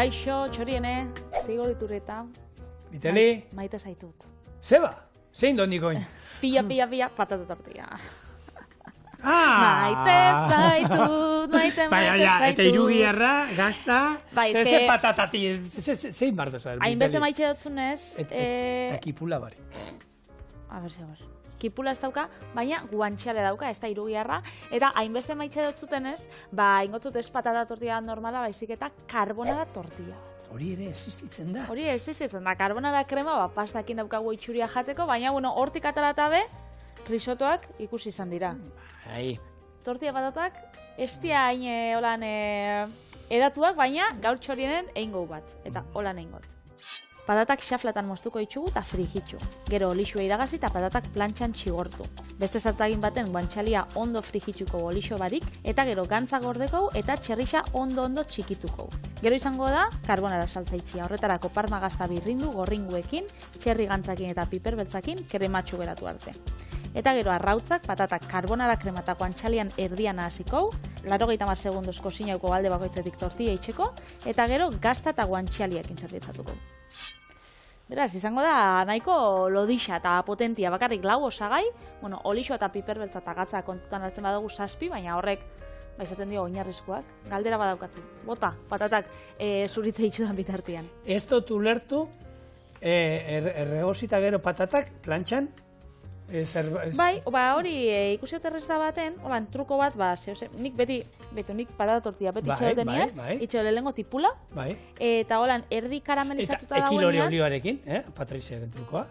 Kaixo, txoriene, Zigor Iturrieta. Vitali? Maite zaitut. Zeba? Zein dut nikoin? Pilla, patata tortilla. Ah! Maite zaitut. Baina, eta irugiarra, gazta, ze patatati, zein bardo zara? Hainbeste maite dutzunez. Eta kipula bari. A ber, Kipula ez dauka, baina guantxale dauka, ez da irugiarra. Eta hainbeste maite dutzutenez, ingotzut ez patata tortilla normala, baizik eta karbonara tortilla bat. Hori ere existitzen da. Hori existitzen da, karbonara krema, pastakin daukagu itxuria jateko, baina, hortik atalata be, risotoak ikusi izan dira. Tortilla patatak, ez dira hain holan edatuak, baina gaur txorienen egingo bat, eta holan egingot. Patatak xaflatan moztuko ditugu eta frigitxu. Gero olixua iragazi eta patatak plantxan txigortu. Beste zartagin baten guantxalia ondo frigitxuko olixo barik, eta gero gantza gordeko eta txerrixa ondo txikituko. Gero izango da, karbonara saltza itxia. Horretarako parma gazta birrindu gorringuekin, txerri gantzakin eta piper beltzakin krematxu geratu arte. Eta gero arrautzak, patatak karbonara kremata guantxalian erdian hasiko, 80 segundos kozinauko alde bakoitzetik tortilla itxeko, eta gero gazta eta guantxaliakin zerbitzatuko. Beraz, izango da nahiko lodixa eta potentia, bakarrik lau osagai, olixo eta piper beltza eta gatza kontutan hartzen badugu 7, baina horrek, izaten dio oinarrizkoak, galdera badaukatzu. Bota, patatak zuritze itxudan bitartian. Ez dut ulertu, erregozita gero patatak plantxan? Bai, hori ikusi oterrezta baten, truko bat, nik nik patata tortilla beti itxeo denean, itxeo lehengo tipula, eta holan erdi karamelizatuta dagoenean. Ekilori olioarekin, Patriziaren trukoa.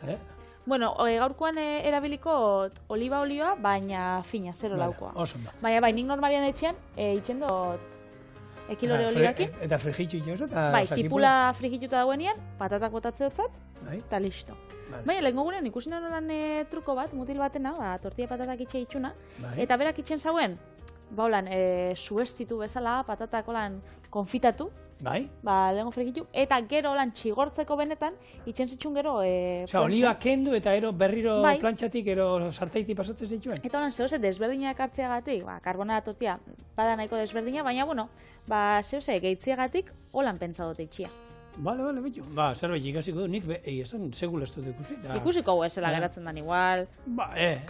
Gaurkoan erabiliko oliba olioa, baina fina, zero laukoa. Baina nik normalian etxean, itxen dut ekilori olioarekin. Eta frigitu itxoso? Tipula frigituta dagoenean, patatak botatze hotzat, eta listo. Baina, lehenko gurean ikusi nolan truko bat, mutil batena, tortilla patatak itxe itxuna, eta berak itxen zauen, suestitu bezala, patatak holan konfitatu, lehenko frigitu, eta gero holan txigortzeko benetan, itxen zitxun gero... Oliba kendu eta berriro plantxatik, sartaiti pasatzen zituen. Eta holan zehose, desberdinak hartzeagatik, karbonara tortilla bada nahiko desberdina, baina, zehose, gehitziagatik, holan pentsa dute itxia. Bale, bitu. Zerbait ikasiko du, nik esan segula ez dut ikusi. Ikusiko esela geratzen dan igual.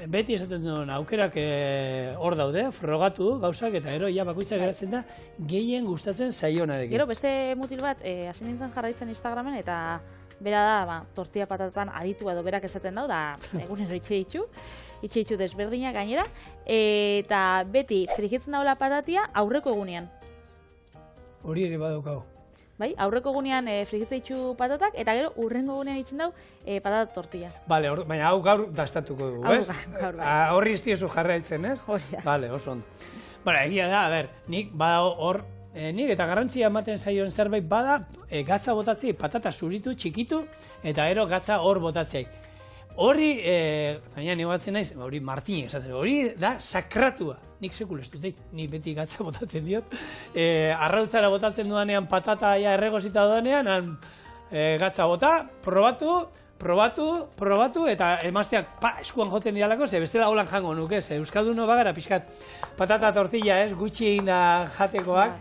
Beti esaten duen aukerak hor daude, frogatu gauzak eta bakoitzak geratzen da gehien gustatzen zaionarekin. Gero, beste mutil bat, hasi nintzen jarraitzen Instagramen eta bera da, tortilla patatan aditu edo berak esaten dau, da egunero itxe desberdina gainera, eta beti frigitzen daula patatia aurreko egunean. Hori ere badaukago. Aurreko egunean frigitza itxu patatak, eta gero urrengo egunean itxen dau patata tortilla. Bale, baina hau gaur dastatuko dugu, ez? Horri ez diozu jarraitzen, ez? Hori da. Bale, oso ondo. Egia da, nik bada hor, nik eta garrantzia ematen zaion zerbait bada, gatza botatzei, patata zuritu, txikitu, eta gero gatza hor botatzei. Hori, baina nibatzen naiz, hori Martinek esatzen, hori da sakratua. Nik sekul ez dut, nik beti gatza botatzen diot. Arrautzara botatzen dudanean patata erregozita dudanean, gatza bota, probatu, eta emazteak eskuan joten dialako, ze bestela holan jango nuke, ze Euskaldun bagara pixkat patata tortilla, gutxi egin da jatekoak,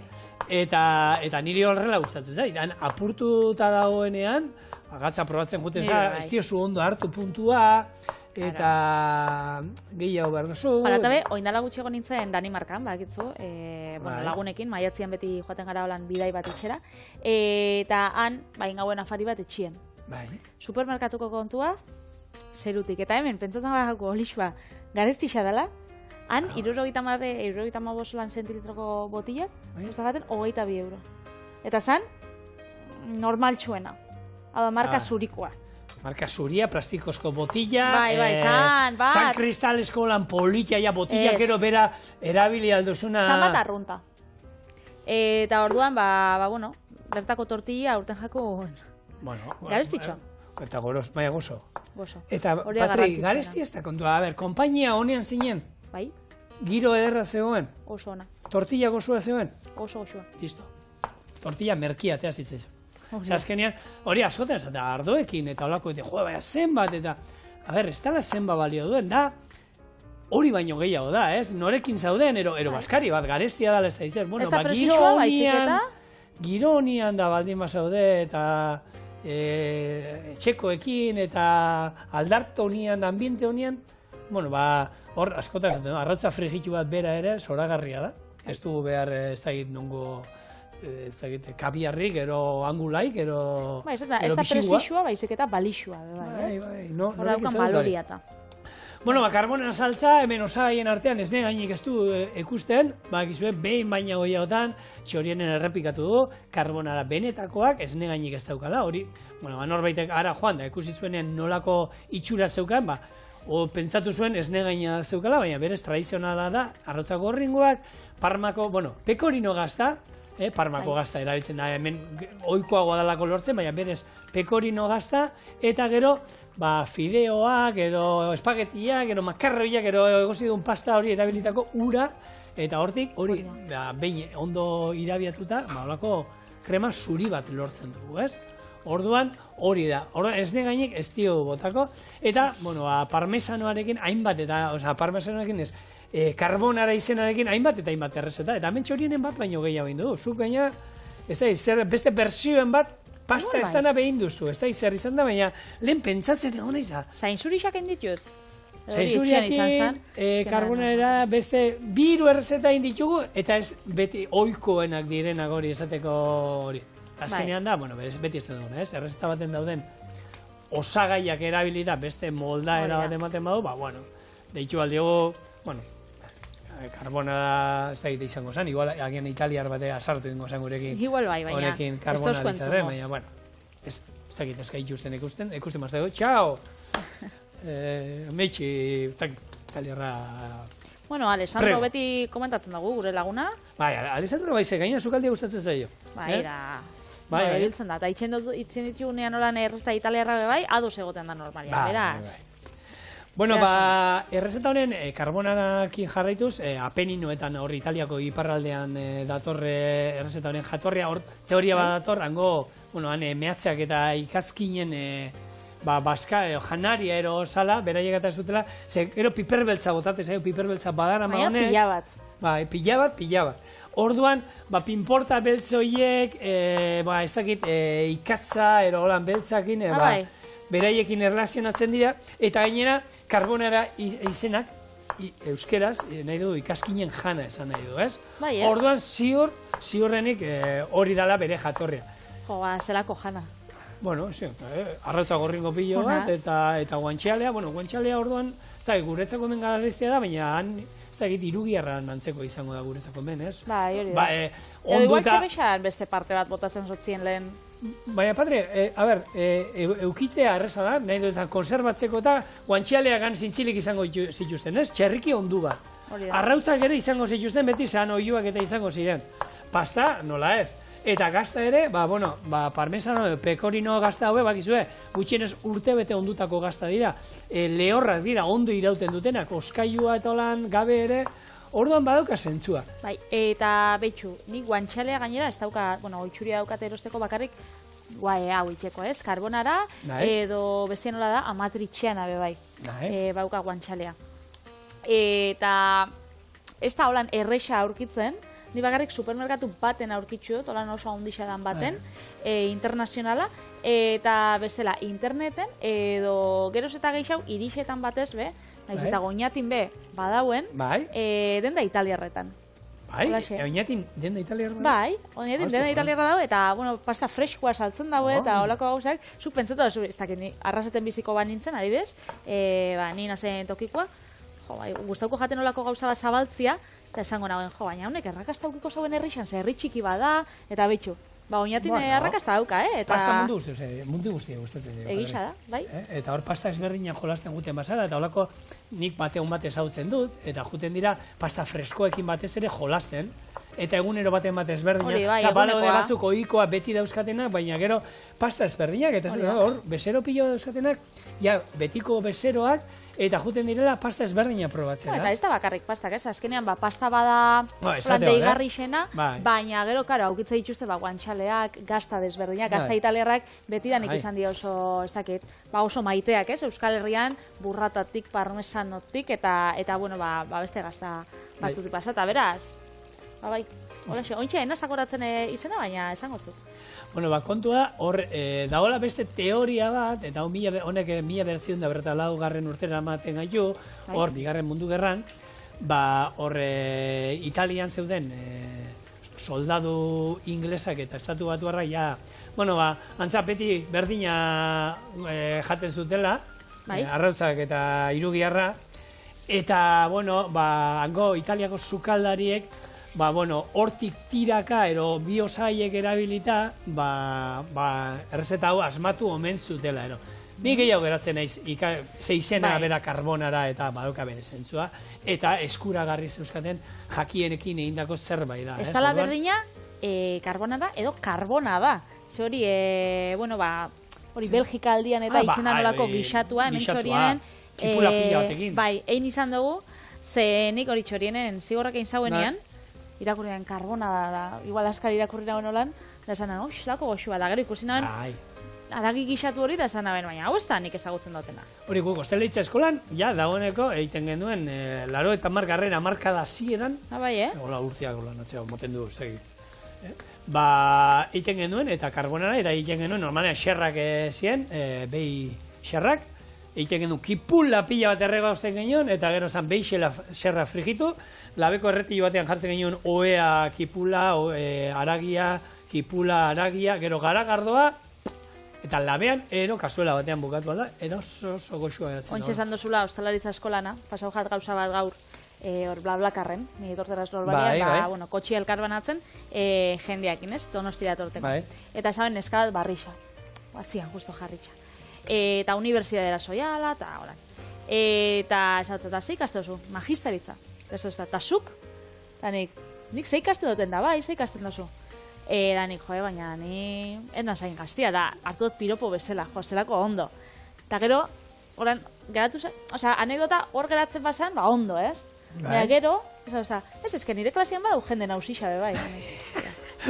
eta niri horrela gustatzen zait. Apurtuta dagoenean, gatza probatzen juten ez diozu ondo hartu puntua, eta gehiago behar duzu. Eta oindala gutxi egon nintzen Danimarkan, bakitzu, lagunekin, maiatzian beti joaten gara holan bidai bat itxera, eta han, gauen afari bat etxien. Supermerkatuko kontua, zerutik, eta hemen, pentsatzen bagako olixua garestixa dela, han, 75 lan zentiliteroko botillak, ustagaten, 22 euro. Eta zan, normaltsuena. Hau da, marka zurikoa. Marka zuria, plastikozko botilla. Zan kristalesko lan politxa, botilla, gero bera erabili alduzuna. Zan bat arrunta. Eta orduan, bertako tortilla urten jako garestitxoa. Eta baina gozo. Gozo. Eta, Patri, garesti ez da kontua. Konpainia honean zinen. Bai. Giro ederra zegoen. Oso ona. Tortilla gozoa zegoen. Oso gozoa. Listo. Tortilla merkia, tea zitzaizu. Azkenean, hori askotan ez da ardoekin eta holako, baina zenbat eta... ez dala zenbat balio duen, da hori baino gehiago da, ez? Norekin zauden, ero baskari bat, garestia dala ez da izan. Ez da presixua, baizik eta? giro honian da baldin bazaude, eta etxekoekin, eta aldarto honian, da ambiente honian, bueno, hor, askotan, arrautza frigitu bat bera ere, zoragarria da. Ez du behar, ez da nongo, ez da kabiarrik, ero angulaik, ero bisigua. Ez da presixua, baizik eta balixua. Bai, hor daukan baloriata. Bueno, karbonara saltza, hemen osagaien artean ez gainik ez du ikusten, bakizue, behin baina goiagotan, txorienen errepikatu du, karbonara benetakoak ez gainik ez daukala, hori, bueno, norbaitek ara joan da, ikusi zuenean nolako itxura zeukan, pentsatu zuen ez gaina zeukala, baina berez tradizionala da, arrotzako gorringoak, parmako, bueno, pekorino gazta, parmako gazta erabiltzen da, hemen ohikoagoa dalako lortzen, baina berez pekorino gazta, eta gero, fideoak, gero espagetiak, gero makarroiak, gero egosi duen pasta hori erabilitako ura, eta hortik, hori, behin ondo irabiatuta, holako krema zuri bat lortzen dugu, ez? Orduan, hori da. Orduan, ez gainik ez dio botako, eta, bueno, parmesanoarekin hainbat, eta, parmesanoarekin ez, karbonara izenarekin hainbat eta hainbat errezeta, eta hemen txorienen bat baino gehiago egin du. Zuk gaina, ez da, beste bersioen bat, pasta ez dana behin duzu, ez da, zer izan da, baina lehen pentsatzen egon naiz da. Zainzurixak ditut? Zainzuriakin, karbonara beste biru errezeta egin ditugu, eta ez beti ohikoenak direnak hori esateko hori. Azkenean da, bueno, beti ez dugu, errezeta baten dauden osagaiak erabilita beste moldaera bat ematen badu, bueno, deitu aldiogu, bueno, karbonara ez da egite izango zen, igual agian italiar batea sartu ingo zen gurekin. Igual bai, baina, honekin karbonara izarren, baina, bueno, ez da egite ezka ikusten, ikusten maztego, txau! Meitxi, italiarra... Bueno, Alessandro beti komentatzen dugu, gure laguna. Bai, Alessandro bai, gaina zukaldia gustatzen zaio. Bai, bai, biltzen da, eta itzen ditugunean holan errezeta italiarra bai, ados egoten da normalia, beraz. Bueno, errezeta honen, karbonarakin jarraituz, Apeninoetan hor Italiako iparraldean datorre errezeta honen jatorria, hor teoria bat dator, hango, bueno, mehatzeak eta ikazkinen janaria ero sala, beraiek eta ez dutela, gero piperbeltza botate zaio, piperbeltza badara ma honek. Pila bat. Bai, pila bat. Orduan, pinporta beltz horiek, ez dakit, ikatza, ero holan beltzakin, beraiekin erlazionatzen dira, eta gainera, karbonara izenak, euskeraz, nahi du, ikaskinen jana esan nahi du, ez? Orduan, ziurrenik hori dala bere jatorria. Jo, zelako jana. Bueno, arrautza gorringo pilo bat, eta guantxealea, guantxealea orduan, guretzako hemen galaristia da, baina han, irugiarran antzeko izango da guretzako hemen, ez? Bai, hori da. Edo igual txabexan beste parte bat botatzen zotzien lehen. Baina, padre, eukitzea erreza da, nahi dut konserbatzeko eta guantxealeagan zintzilik izango zituzten, ez? Txerriki ondu bat. Arrautzak ere izango zituzten, beti zan oiuak eta izango ziren. Pasta, nola ez? Eta gazta ere, parmesano, pekorino gazta haue, bakizue, gutxienez urtebete ondutako gazta dira, lehorrak dira, ondo irauten dutenak, oskailua eta holan gabe ere, orduan badauka zentzua. Bai, eta betxu, nik guantxalea gainera, ez dauka, oitxuria daukate erosteko bakarrik, hau itxeko, ez, karbonara, edo bestien hola da, amatritxean abe bai, bauka guantxalea. Eta ez da holan erresa aurkitzen, ni bakarrik supermerkatu baten aurkitzu dut, holan oso handixa dan baten, internazionala, eta bezala interneten, edo geroz eta gehiago irixetan batez be, naiz eta goñatin be badauen, denda italiarretan. Bai, oinatin denda italiarra dago? Bai, oinatin denda italiarra dago, eta pasta freskoa saltzen dago, eta holako gauzak, zuk pentsatu da, ez dakit, arrasaten biziko ba nintzen, adibidez, ni nazen tokikoa, guztauko jaten olako gauza bat zabaltzia, eta esango nagoen, baina honek errakazta aukiko zauen herrixan, ze herri txiki bada, eta betxu. Oinatin errakazta dauka, Pasta mundu guztia gustatzen dira. Egisa da, bai. Eta hor pasta ezberdinak jolasten guten bazara, eta holako nik bateun bat ezautzen dut, eta juten dira pasta freskoekin batez ere jolasten, eta egunero baten bat ezberdinak. Zapalode batzuk ohikoa beti dauzkatenak, baina gero pasta ezberdinak, eta hor, bezero pilo dauzkatenak, betiko bezeroak, eta juten direla pasta ezberdina probatzea. Eta ez da bakarrik pastak, ez? Azkenean, pasta bada deigarri xena, baina gero, karo, aukitza dituzte guantxaleak, gazta desberdinak, gazta italiarrak betidanik izan dira oso, ez dakit, oso maiteak, ez? Euskal Herrian burratatik, parmesanotik, eta beste gazta batzutik pasata, beraz? Bai. Horaxe, ointxe, enazakoratzen izena, baina esango zut. Bueno, kontua, hor, dagoela beste teoria bat, eta honek 1904 urtera ematen gaitu, hor, bigarren mundu gerran, hor, Italian zeuden soldadu inglesak eta estatu batuarrak, bueno, antzapeti berdina jaten zutela, arrautzak eta irugiarra, eta, bueno, hango Italiako sukaldariek, hortik tiraka, ero bi osaiek erabilita, errezeta hau asmatu omen zutela, ero. Ni gehiago geratzen naiz, ze izena bera karbonara eta badoka bere zentzua, eta eskuragarri zeuskaten jakienekin egindako zerbait da. Ez dala berdina, karbonara edo karbona da. Ze hori, hori Belgika aldian eta itxena nolako gixatua, hemen txorienen. Kipula pila batekin. Bai, egin izan dugu, ze nik hori txorienen zigorrak egin zauenean, irakurrian karbona da, igual askar irakurri nagoen olan, da esan nagoen, lako goxua, da gero ikusi nagoen, aragi gixatu hori da esan nagoen, baina hau ez da nik ezagutzen dutena. Hori guk, osteleitza eskolan, dagoeneko, egiten genuen, laro eta markarren amarkada zieran, hola urtiak hola natzea, moten du, segi. Egiten genuen, eta karbonara, eta egiten genuen, normalean xerrak ziren, behi xerrak, egiten genuen kipula pila bat erregauzten genuen, eta gero zan behi xerra frigitu, labeko erretillo batean jartzen genuen oea kipula, aragia, kipula, aragia, gero garagardoa, eta labean, kasuela batean bukatu alda, oso goxua geratzen. Ontxe esan dozula, ostalaritza eskolana, pasau jat gauza bat gaur, hor blablakarren, nire torteraz lorbaria, kotxi elkar banatzen, jendeakin ez, Donostia torteko. Eta esaben neska bat barrixa, batzian, justo jarritxa. Eta unibertsidadera soiala, eta horan. Eta esautzen, eta zeik azte duzu, magisteritza. Eta zuk, nik zeik azte duten da, bai, zeik azten duzu. Da nik, baina ni endan zain gaztia, da hartu dut piropo bezala, zelako ondo. Eta gero, oran, geratu zen, anekdota hor geratzen bazan, ondo, ez? Eta gero, ez nire klasian badu jende nausixa, bai.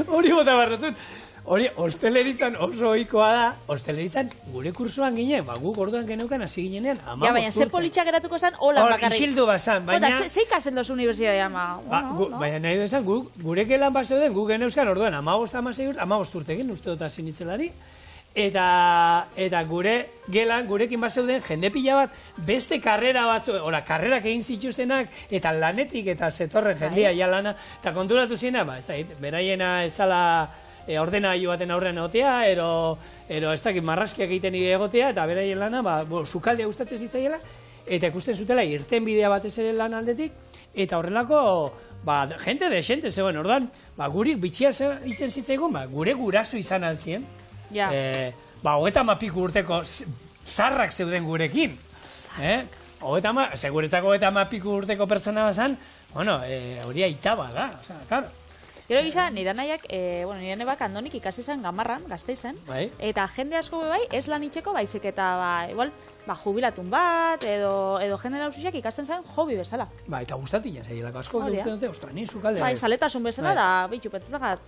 Hori bota barratun. Hori, osteleritzan oso ohikoa da, osteleritzan gure kursoan ginen, guk orduan geneukan hasi ginenean, 15 urte. Baina, ze politxak geratuko zen, holan bakarrik. Isildu bazan, baina... Ze ikasten dozu unibertsitatea, baina nahi duzan, gure gelan bazeuden, guk geneuzkan orduan, 15 urtekin, uste dut hasi nitzelari, eta gure gelan, gurekin bazeuden, jende pila bat, beste karrera batzu, karrerak egin zituztenak, eta lanetik, eta zetorren jendea ja lana, eta konturatu ziena, beraiena ezala... ordenagailu baten aurrean egotea, ero ez dakit marraskiak egiten egotea, eta beraien lana, sukaldea gustatzen zitzaiela, eta ikusten zutela irtenbidea batez ere lan aldetik, eta horrelako, jente de zegoen, orduan, guri bitxia izan zitzaigun, gure guraso izan altzien, 30 urteko zarrak zeuden gurekin, guretzako 30 urteko pertsona bazan, hori aitaba da, claro. Gero gisa, nire nahiak, nire nebak Andonik ikasi zen Gamarran, Gasteizen, eta jende asko bai, ez lan itxeko baizik eta, igual, jubilatun bat, edo jende nausiak ikasten zen hobi bezala. Eta gustatik jasailako asko, uste dute, ostra, ni sukalde. Saletasun bezala, da, bitxu, petzetak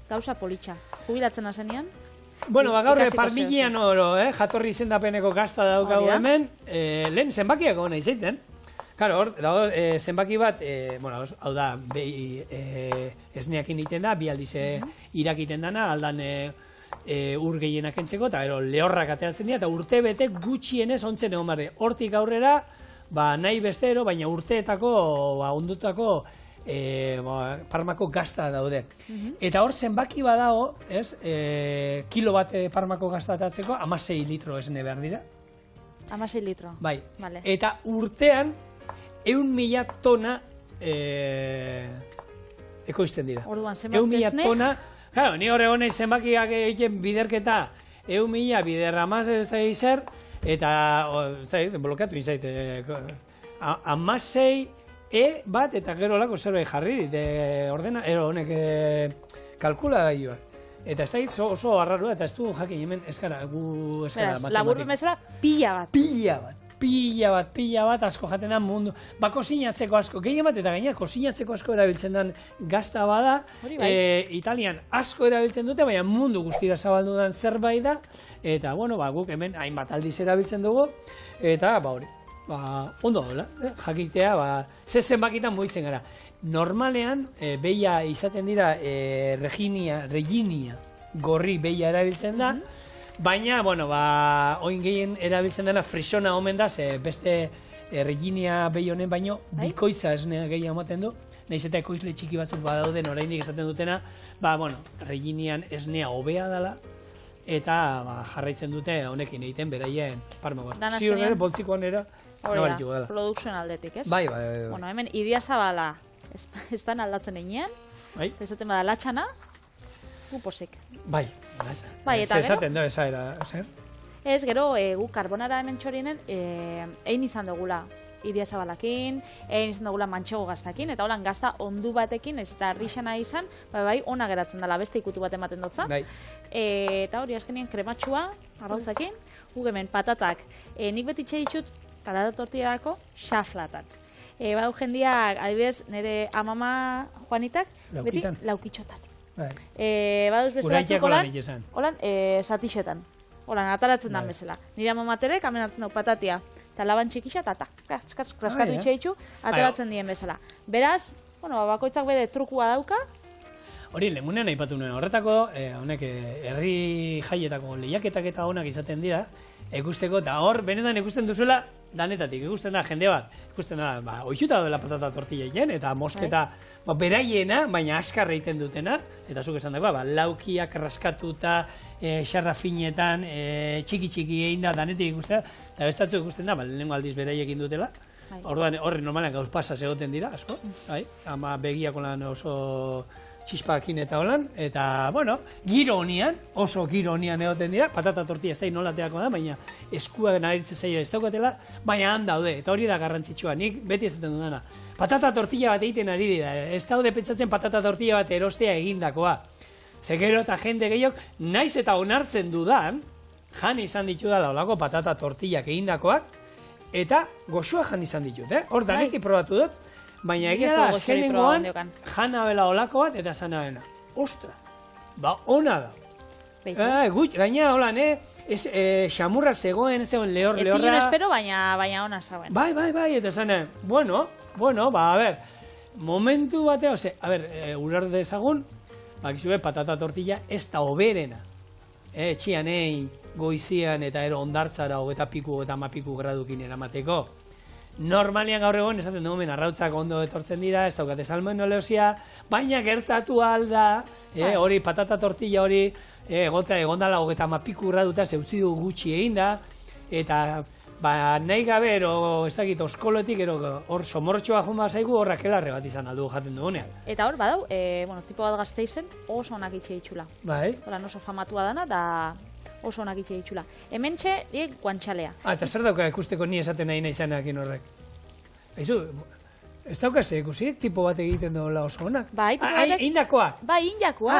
gauza politxa. Jubilatzen azenean. Bueno, gaur parmilian oro, jatorri izendapeneko gazta daukagu hemen, lehen zenbakiak hona izaiten. Claro, hor, dago, zenbaki bat, hau da, esneakin egiten da, bi aldiz irakiten dana, aldan ur gehienak entzeko, eta lehorrak ateratzen dira, eta urte bete gutxienez ontzen egon barde. Hortik aurrera, nahi bestero, baina urteetako, ondutako, parmako gazta daude. Eta hor zenbaki badago, kilo bat parmako gazta atatzeko, 16 litro esne behar dira. 16 litro. Bai. Eta urtean, 100.000 tona ekoizten dira. Orduan, zenbat esne? 100.000 tona, claro, ni horre honez zenbakiak egiten biderketa 100.000 biderramaz ez da izer, eta, blokeatu izait, 16 bat, eta gero lako zerbait jarri dit, ordena, honek kalkula gaioak. Eta ez da oso arrarua, eta ez du jakin hemen eskara matematik. Labur bezala, pila bat. Pila bat, asko jatenan mundu. Kozinatzeko asko, gehien bat, eta gainera kozinatzeko asko erabiltzen den gazta bada. Italian asko erabiltzen dute, baina mundu guztira zabaldu den zerbait da. Eta, guk hemen hainbat aldiz erabiltzen dugu. Eta, hori. ondo dola, jakitea, zenbakitan mugitzen gara. Normalean, behia izaten dira reginia, gorri behia erabiltzen da, baina, oin gehien erabiltzen dena frisona omen da, beste reginia behi honen baino, bikoitza esnea gehiago ematen du, nahiz eta ekoizle txiki batzuk badauden oraindik esaten dutena, reginian esnea hobea dela, eta jarraitzen dute honekin egiten beraien parmagoaz. Ziur ere, boltzikoan era, nabarituko dela. Produkzioen aldetik, ez? Bai. Bueno, hemen Idiazabala ez da aldatzen einean, esaten bada latxana, guposik. Bai, eta gero? Esaten da, zer? Ez, gero, gu karbonara hemen txorienen egin izan dugula Idiazabalakin, egin izan dugula mantxego gaztakin, eta holan gazta ondu batekin, ez da rixana izan, bai, ona geratzen dela, beste ikutu bat ematen dutza. Eta hori, azkenien krematxua, arrautzakin, guk hemen patatak, nik beti txe ditut, patata tortillarako, xaflatak. Badu jendiak, adibidez, nire amama Juanitak, beti laukitxotan. Baduz beste batzuk holan, satixetan. Holan, ataratzen dan bezala. Nire amamaterek, hemen hartzen dugu patatia. Eta laban txikixa, eta kraskatu itxeitxu, ateratzen dien bezala. Beraz, bakoitzak bere trukua dauka. Hori, lemunean aipatu nuen horretako, honek herri jaietako lehiaketak eta honak izaten dira, ikusteko, eta hor, benetan ikusten duzuela, danetatik, ikusten da, jende bat, ikusten da, oixuta dela patata tortilla egin, eta mosketa beraiena, baina askarra egiten dutena, eta zuk esan dagoa, laukiak raskatuta, xarra finetan, txiki egin da, danetik ikusten da, eta bestatzu ikusten da, lehenengo aldiz beraiekin dutela, orduan horri normalean gauz pasaz egoten dira, asko, ama begiako lan oso txispakin eta holan, eta, giro honian, oso giro honian egoten dira, patata tortilla ez da inolateako da, baina eskuak naharitzen zaila ez daukatela, baina han daude, eta hori da garrantzitsua, nik beti esaten dudana. Patata tortilla bat egiten ari dira, ez daude pentsatzen patata tortilla bat erostea egindakoa. Zegero eta jende gehiok, naiz eta onartzen dudan, jan izan ditu dala olako patata tortillak egindakoak, eta goxua jan izan ditut, hor danetik probatu dut, baina egia da, azkenengoan, jana bela olako bat, eta zana bela. Ostra, ona da. Gaina, holan, xamurra zegoen lehorra. Ez zion espero, baina ona zauen. Bai, eta zana, bueno, a ber, momentu batea, uler dezagun, bakizue, patata tortilla, ez da oberena. Etxian egin, goizian, eta ondartzara, hogeta piku, eta mapiku gradukin eramateko. Normalian gaur egon, esaten dugu, arrautzak ondo etortzen dira, ez daukate salmonellosia, baina gertatu alda, hori patata tortilla hori, egondala hogeta mapiku graduta, zeutzi du gutxi egin da, eta nahi gabe, ez dakit, oskolotik, hor somortxoa jumba zaigu, horrak elarre bat izan aldu jaten dugunean. Eta hor, badau, tipo bat Gasteizen oso onak itxe itxula. Horan oso famatua dana, da oso onak itxe itxula. Hemen txe, guantxalea. Eta zer dauka ikusteko ni esaten nahi izanekin horrek? Aizu, ez daukaz ikusi, tipo bat egiten duela oso onak? Bai, tipo batek... Indakoak? Bai, indakoa.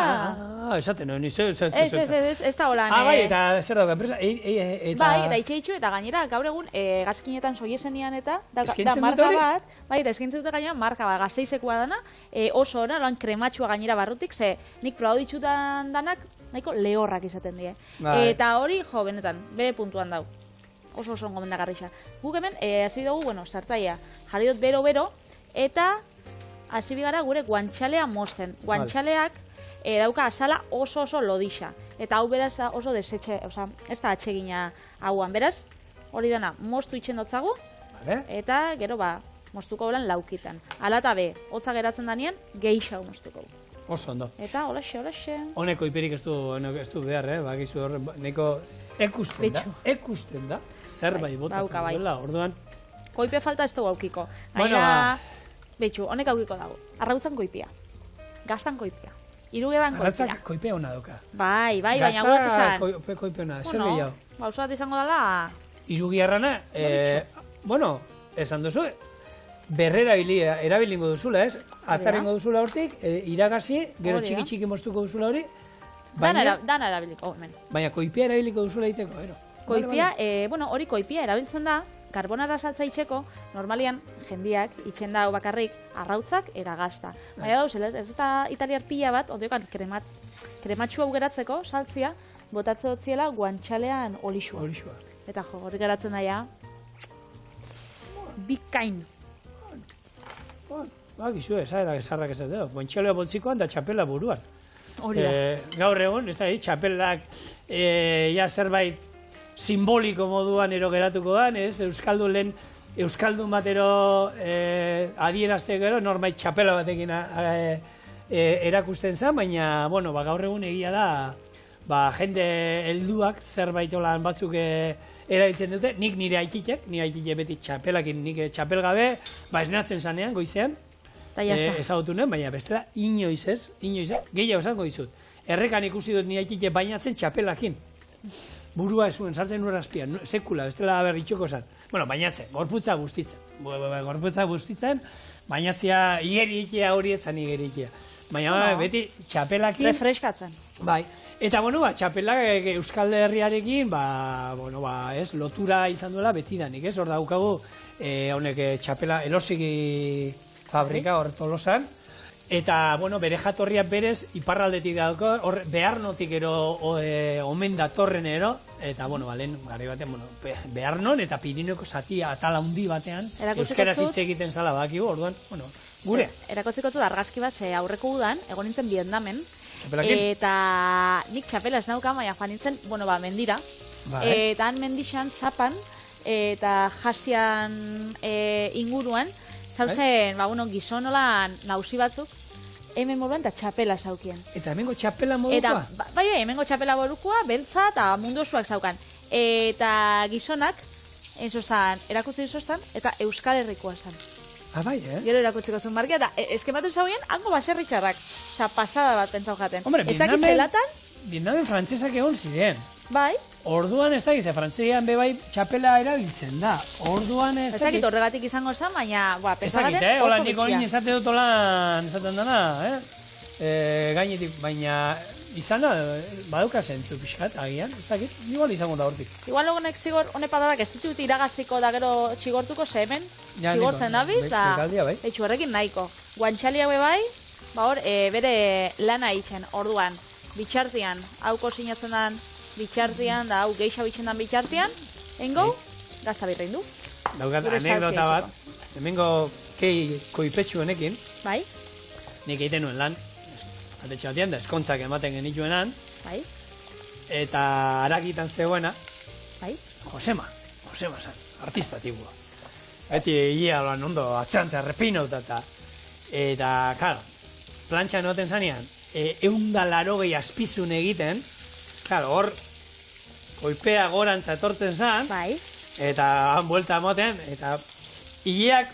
Esaten nahi, ez da holan. Bai, eta zer dauka, Bai, eta itxe itxu, eta gainera, gaur egun, gazkinetan soiesenian eta, da marka bat, bai, eta eskintzen dute gainera, marka bat, Gasteizekoa dana, oso ona, loan krematxua gainera barrutik, ze nik probatu ditzutan danak, nahiko lehorrak izaten die. Eta hori, jo, benetan, bere puntuan dau. Oso gomendagarrixa. Guk hemen, hasi dugu, sartaia, jarri dut bero, eta hasi bigara gure guantxalea mozten. Guantxaleak dauka azala oso lodixa. Eta hau beraz oso desetxe, ez da atsegina hauan. Beraz, hori dana, moztu itxen dotzagu, eta gero moztuko lan laukitan. Ala eta be, hotza geratzen danean, geixau moztuko. Oso ondo. Eta olaxe. Honeko iperik ez du behar, bakizu horre, neko ekusten da, zerbait botatzen duela, orduan. Koipe falta ez dugu aukiko. Gaina, betxu, honek aukiko dago. Arrautzan koipia, gaztan koipia, irugeban koipia. Arrautzak koipia hona doka. Bai, baina guat izan. Gazta koipia hona, zer gehiago? Oso bat izango dela... Irugiarrana, esan duzu, berrera erabilingo duzula, ez? Atarengo duzula hortik, iragazi, gero txiki moztuko duzula hori. Dana erabiliko, hemen. Baina koipia erabiliko duzula egiteko, Koipia, hori koipia erabiltzen da, karbonara saltza itxeko, normalian jendiak itxen da bakarrik arrautzak era gazta. Baina dauz, ez da italiar pila bat, ondiokan krematxua hau geratzeko, saltzia, botatze dutziela guantxalean olixua. Eta jo, hori geratzen daia. bikain. Gizu, esarrak esateo. Bontxaloa boltzikoan da txapela buruan. Hori da. Gaur egun, ez da, txapelak ja zerbait simboliko moduan ero geratuko dan, ez? Euskaldun bat ero adierazteko gero, norbait txapela batekin erakusten zen, baina, bueno, gaur egun egia da, jende helduak zerbait olan batzuk erabiltzen dute, nik nire aitite beti txapelakin, nik txapel gabe, esnatzen zanean, goizean, ezagutu nuen, baina bestela inoiz ez, gehiago esango dizut. Errekan ikusi dut nire aitite bainatzen txapelakin. Burua ez zuen, sartzen nuen azpian, sekula, bestela berritxoko zan. Bueno, bainatzen, gorputza guztitzen. Gorputza guztitzen, bainatzea igerikia hori etzan igerikia. Baina beti txapelakin... Refreskatzen. Bai. Eta, bueno, txapelak Euskal Herriarekin, lotura izan duela betidanik, ez? Hor daukagu, honek txapela elosiki fabrika hor Tolosan. Eta, bueno, bere jatorria berez, iparraldetik dauko, hor Bearnotik ero omen datorren ero. Eta, bueno, balen, gari batean, Bearnon eta Pirineko zati atala handi batean, euskaraz hitz egiten zala bakigu, orduan, bueno, gure. Erakotziko dut argazki bat, aurreko udan, egon nintzen Vietnamen, eta nik txapela ez nauka, baina joan nintzen, mendira, eta han mendixan, zapan, eta jasian inguruan, zauzen, gizon nola nausi batzuk, hemen moduan eta txapela zaukien. Eta hemengo txapela modukoa? Bai, hemengo txapela modukoa, beltza eta mundu osoak zaukan. Eta gizonak, erakutzi izostan, eta Euskal Herrikoa zan. Bai, Gero erakutziko zuen markia, eta eskematu zauen, hango baserritxarrak. Osa, pasada bat pentsau jaten. Hombre, Vietnamen frantzesak egon ziren. Bai. Orduan ez dakiz, frantzian bebai txapela erabiltzen da. Orduan ez dakit. Horregatik izango zen, baina, pentsagaten oso gutxia. Hola, nik oin esate dut olan, esaten dana, gainetik, baina izan da, badauka zentzu pixkat, agian, ez dakit, igual izango da hortik. Igual honek zigor, honek padadak ez ditut iragaziko da gero txigortuko hemen, txigortzen dabiz, da, etxu horrekin nahiko. Guantxali haue bai, hor, bere lana itxen, orduan, bitxartian, hauko sinatzen dan, bitxartian, da hau geixa bitxen dan bitxartian, engo, gazta birrein du. Daukat anekdota bat, hemengo koipetxu honekin, bai, nik egiten nuen lan, atetxe batien da, eskontzak ematen genituenan, bai, eta harakitan zegoena, bai, Josema zan, artista tipua. Eti egia lan ondo, atzantza, repeinauta eta, karo, plantxan noten zanean, 180 azpizun egiten, karo, hor, koipea gorantza etortzen zan, bai, eta han buelta emoten, eta hileak,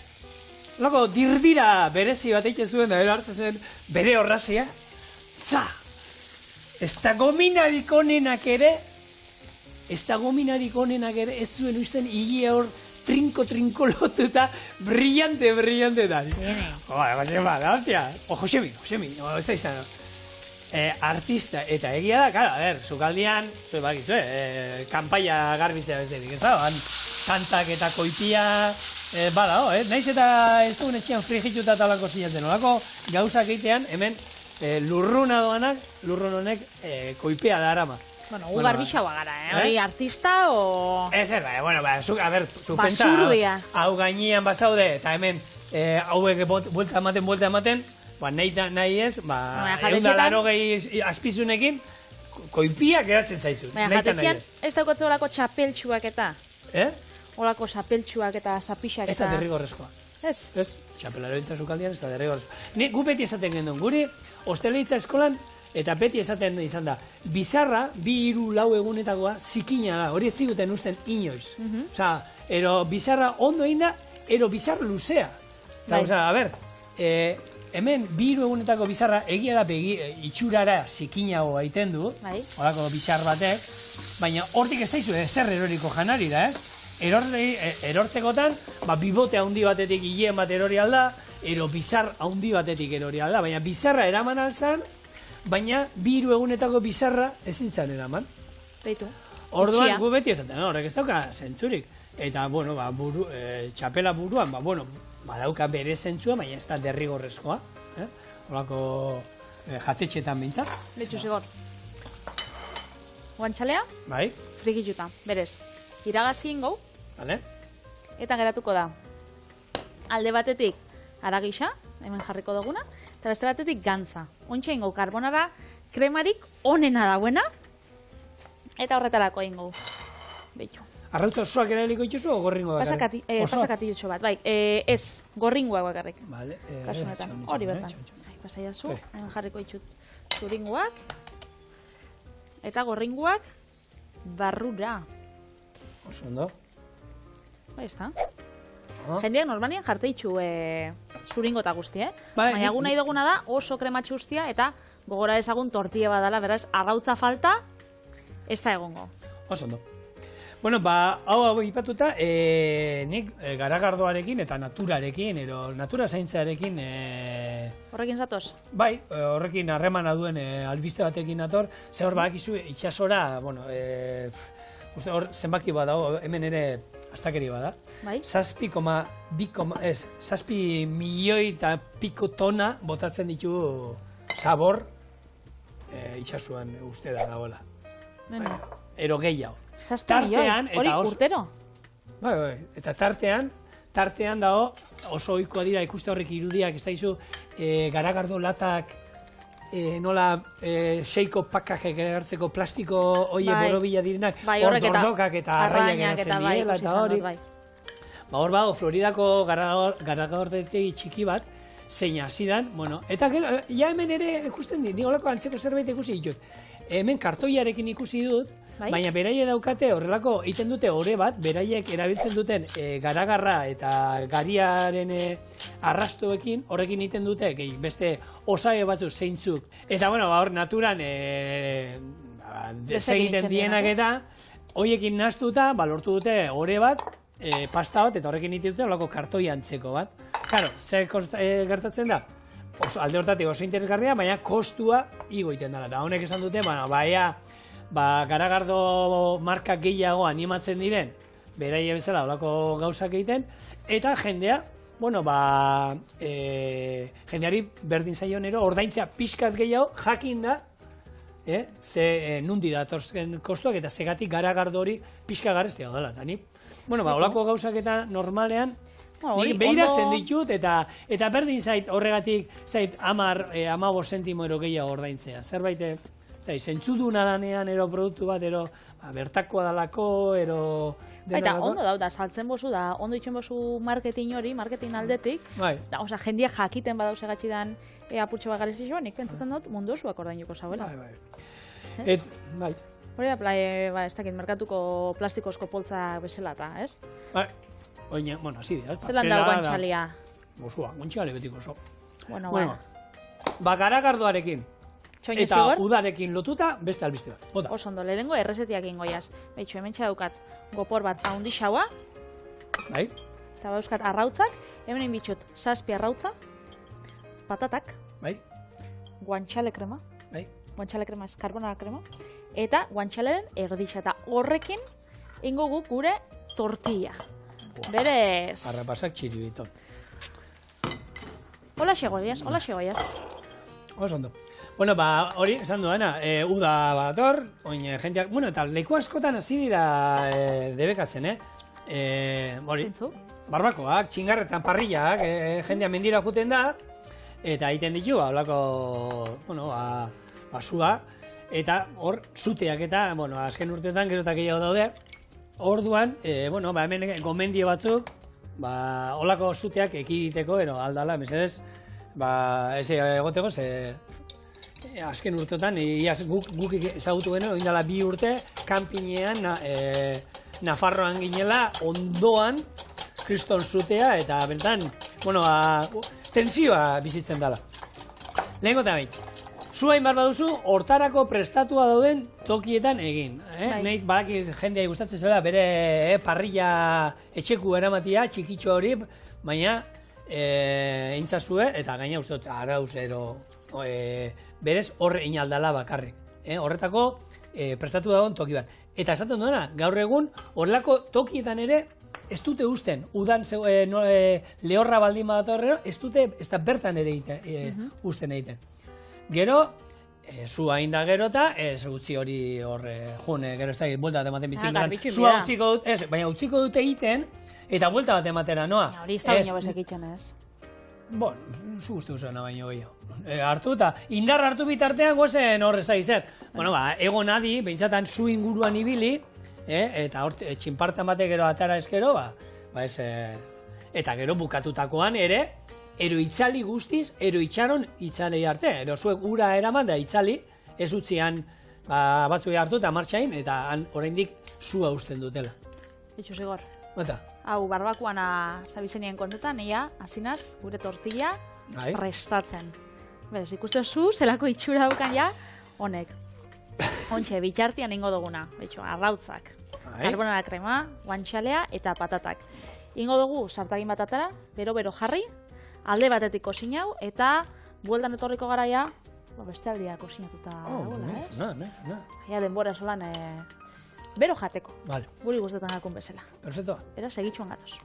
loko, dirdira berezi bat egiten zuen, da bero hartzen zuen, bere horrazia, ez da gominarik onenak ere, ez zuen usten hile hor trinko lotu eta brillante da. Josema, da, hostia, Josemi, ez da izan, artista, eta egia da, kara, zukaldian, kanpaia garbitzea bezetik, ez da, kantak eta koipia, bada, naiz eta ez dugun etxean frigituta talako zinatzen, olako gauzak egitean, hemen lurruna doanak, lurrun honek koipea da arama. Bueno, garbixaua gara, hori artista o... Ez, zu pentsa, hau gainean bat zaude, eta hemen hauek buelta ematen, nahi ez, 180 azpizunekin, koipiak eratzen zaizu. Baina, jatetxean, ez daukotze olako txapeltxuak eta? Olako txapeltxuak eta zapixak eta... Ez da derrigorrezkoa. Ez, txapelaro ditza zukaldian, ez da derrigorrezkoa. Gu beti esaten gendun, guri hosteleritza eskolan, eta beti esaten izan da, bizarra, 2-3 egunetakoa, zikina da, hori ez ziguten usten inoiz. Osa, ero bizarra ondo egin da, ero bizar luzea. Osa, hemen 2 egunetako bizarra egia da itxurara zikinago gaiten du, horako bizar batek, baina hortik ez zaizu zer eroriko janari da, erortzekotan, bibote handi batetik hileen bat erori alda, ero bizar handi batetik erori alda, baina bizarra eraman alzan, baina 2 egunetako bizarra ezin zan eraman. Beitu. Orduan, gu beti esaten, horrek ez dauka zentzurik. Eta, bueno, txapela buruan, badauka bere zentzua, baina ez da derrigorrezkoa. Horako jatetxetan bintzat. Betxu zigor. Guantxalea? Bai. Frigituta, berez. Iragazi ingo. Vale. Eta geratuko da. alde batetik aragisa, hemen jarriko duguna, eta beste batetik gantza. Ontsa ingo karbonara kremarik onena dauena, eta horretarako ingo. Beitu. Arrautza osoak erabiliko dituzu o gorringoa bakarrik? Pasakatillo bat, bai. Ez, gorringoa bakarrik. Vale. Kasunetan, hori bertan. Pasaiazu, hemen jarriko ditut zuringoak, eta gorringoak barrura. Oso ondo. Bai, ez da. Jendeak normalian jarte ditu zuringo eta guzti, Baina gu nahi duguna da oso krematxu guztia eta gogora ezagun tortilla badala, beraz, arrautza falta ez da egongo. Oso ondo. Bueno, hau ipatuta, nik garagardoarekin eta naturarekin, natura zaintzarekin... Horrekin zatoz? Bai, horrekin harremana duen albiste batekin nator, ze hor badakizu itxasora, hor zenbaki bat dago, hemen ere astakeri bada. Bai? 7 milioi eta piko tona botatzen ditu sabor itxasuan uste da dagoela. Ero gehiago. 7 milioi, hori urtero? Bai, eta tartean dago oso ohikoa dira ikuste horrek irudiak, ez da izu garagardo latak nola seiko pakajek hartzeko plastiko oie borobila direnak, hor dordokak eta arraiak eratzen direla eta hori. Hor bago, Floridako garagordetegi txiki bat, zein hasidan, eta ja hemen ere ikusten dit, ni olako antzeko zerbait ikusi ditut. Hemen kartoiarekin ikusi dut, baina beraie daukate horrelako egiten dute ore bat, beraiek erabiltzen duten garagarra eta gariaren arrastoekin, horrekin egiten dute, beste osagai batzuk zeintzuk. Eta hor naturan desegiten dienak eta horiekin nahaztuta, lortu dute ore bat, pasta bat, eta horrekin egiten dute horrelako kartoi antzeko bat. Karo, zer gertatzen da? Alde hortatik oso interesgarria, baina kostua igo egiten dela. Eta honek esan dute, garagardo marka gehiago animatzen diren, beraie bezala olako gauzak egiten, eta jendea, jendeari berdin zaionero, ordaintzea pixkat gehiago, jakin da, ze nundi datorzen kostuak, eta zegatik garagardo hori pixka gareztia dela. Eta ni, olako gauzak eta normalean, nik behiratzen ditut, eta berdin zait horregatik, zait 15 zentimo ero gehiago ordaintzea. Zerbait, zentzuduna danean, produktu bat, bertakoa dalako, Eta ondo da, saltzen bozu da, ondo itxen bozu marketing hori, marketing aldetik, oza, jendia jakiten badauze gatxidan apurtxe bat garezi joan, nik pentsatzen dut mundu osuak ordainuko zauela. Bai. Hori da, ez dakit, merkatuko plastikozko poltza bezala eta, ez? Bai. Oina, hasi dira. Zelan da guantxalia? Bosua, guantxale betiko oso. Bueno. Garagardoarekin eta udarekin lotuta beste albiste bat. Oso ondo, lehenengo errezetiak ingoiaz. Beitxo, hemen txadukat gopor bat haundixaua. Bai. Eta bauzkat arrautzak. Hemen inbitxot 7 arrautza. Patatak. Bai. Guantxale krema. Bai. Guantxale krema ez karbonara krema. Eta guantxaleren erdixa. Eta horrekin ingo guk gure tortilla. Berez. Arrapasak txiribiton. Hola xegoiaz. Oso ondo. Hori, esan duena, uda bat hor, jendeak, eta leku askotan hasi dira debekatzen, barbakoak, txingarretan, parrillak, jendea mendira juten da, eta egiten ditu, basua, eta hor, zuteak eta, azken urteetan gerotak gehiago daude, orduan, hemen gomendio batzuk, holako zuteak ekiditeko, aldala, mesedez, ez egoteko, azken urteotan, guk ezagutu geno, indala 2 urte, kanpinean, Nafarroan ginela, ondoan, kriston zutea, eta bentan, tensioa bizitzen dela. Lehenko eta behin, zuain bar baduzu, hortarako prestatua dauden tokietan egin. Nek badaki jendea gustatzen zela, bere parrilla etxeku eramatia, txikitxoa hori, baina eintzazue, eta gaina uste dut, arauz berez horre inaldala bakarrik. Horretako prestatu dagoen toki bat. Eta esaten duena, gaur egun, horrelako tokietan ere, ez dute usten, udan lehorra baldin bat horrero, ez dute, ez da bertan ere usten egiten. Gero, zua inda gero eta, ez utzi hori horre, june, gero ez da, buelta ematen bizitzen. Zua utziko dut, baina utziko dute egiten, eta buelta bat ematera, noa. Hori ez da baino bezek itxen ez. Bon, zu guztu zuena baino gehiago. Hartu eta indar hartu bitartean gozen hor ez da izet. Bueno, egon adi, behintzatan zu inguruan ibili, eta hor txinpartan batek gero atara eskero, eta gero bukatutakoan ere, ero itzali guztiz, ero itxaron itzalei arte. Ero zuek ura eraman da itzali, ez utzian batzui hartu eta martxain, eta oraindik zua usten dutela. Itxu zigor. Bata. Hau, barbakoana zabizenien kontetan, ia, hasinaz, gure tortilla prestatzen. Berez, ikuste zu, zelako itxura daukan ja, honek. Ontxe, bitxartian ingo duguna, arrautzak. Karbonara krema, guantxalea eta patatak. Ingo dugu sartagin batatara, bero jarri, alde batetik kozinau, eta bueltan etorriko garaia, beste aldia kozinatuta dagoela, ez? Ja, denbora solan, bero jateko. Guri guztetan jakun bezala. Perfecto. Era, segitxuan gatoz.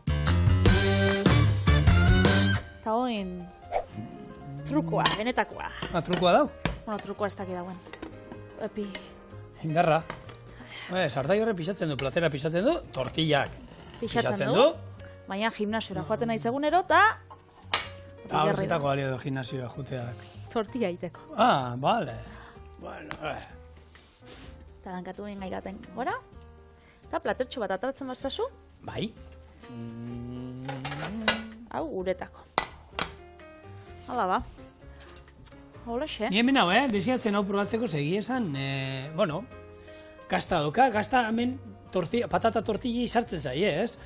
Eta hoin, trukoa, benetakoa. Trukoa dau? Bueno, trukoa ez daki dauen. Epi. Indarra. Sartai horre pixatzen du, platera pixatzen du, tortillak pixatzen du. Baina gimnasiora joaten nahi egunero, eta... Horretako balio du gimnasioa juteak. Tortilla iteko. Bale. Bueno, Eta lankatu egin gaigaten gora. Eta platertxo bat ataratzen baztazu. Bai. Hau, uretako. Hala ba. Holaxe. Ni hemen hau, desiatzen hau probatzeko segi esan, bueno, gazta doka, gazta hemen patata tortilli sartzen zai, ez?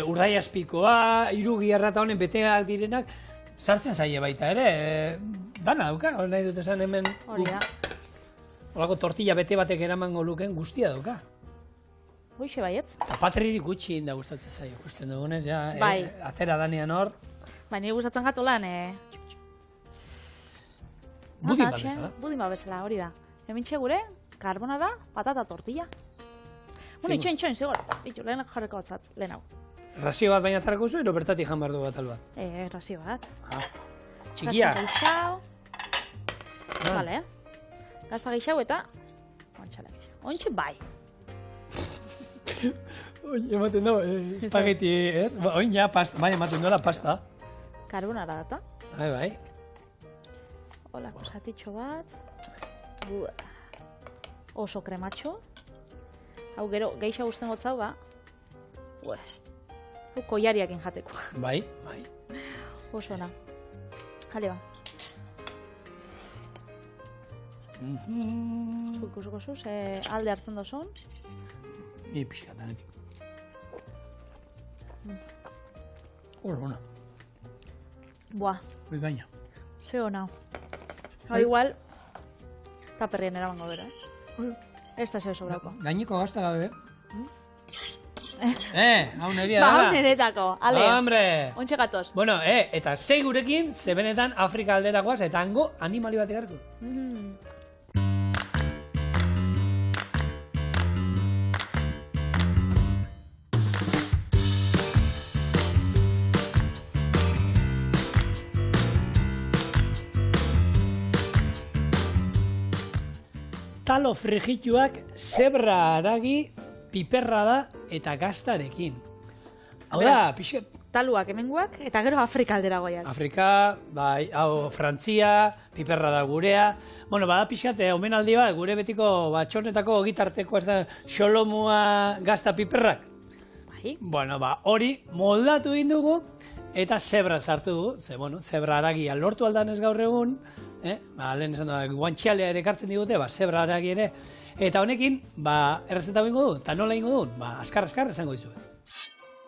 Urdai azpikoa, irugiarra eta honen beteak direnak, sartzen zaie baita ere, dana dauka, hori nahi dut esan hemen... Hori da. Horako tortilla bete batek eramango luken guztia dauka. Hoixe baietz. Eta patririk gutxi inda gustatzen zaio, ikusten dugunez, ja, atera danean hor. Nire gustatzen gato lan, Budin bat bezala. Budin bat bezala, hori da. Hemen gure, karbonara, patata tortilla. Bueno, itxoin, zigor. Itxo, lehenak jarreko batzat, lehen hau. Razio bat baina atarako zu, ero bertatik jan behar du bat albat? Razio bat. Txikia. Gazta geixau. Vale, Gazta geixau eta... Ontxala geixau. Ontxe bai. Oin, ematen dago, espageti, ez? Oin ja, bai, ematen dola pasta. Karbonara data. Bai. Olako zatitxo bat. Oso krematxo. Hau gero, geixa guzten gotzau, koiariakin jateko. Bai. Oso ona. Jale ba. Ikusuko zuz, alde hartzen dozun. Ni pixkatanetik. Ona. Buah. Gaina. Ze ona. Hau igual, taperrien eramango bera, Ez da zeo sobrako. Gaineko gazta gabe. Hau neria da. Hau neretako, ale. Hombre. Ontxe gatoz. Bueno, eta sei gurekin, zebenetan Afrika alderakoaz, eta hango animali bat egarko. Talo frigituak zebra haragi, piperra da eta gaztarekin. Hau da, pixet... Taluak hemenguak eta gero Afrika aldera goiaz. Afrika, bai, hau Frantzia, piperra da gurea. Bueno, bada pixat, omenaldi bat, gure betiko txornetako gitarteko ez da xolomua gazta piperrak. Bai. Bueno, hori moldatu dugu eta zebra zartu dugu. Ze, bueno, zebra haragia lortu aldan ez gaur egun. Lehen esan da, guantxalea ere kartzen digute, zebra haragi ere. Eta honekin, errezeta bingo du, eta nola ingo du, askar esango dizu.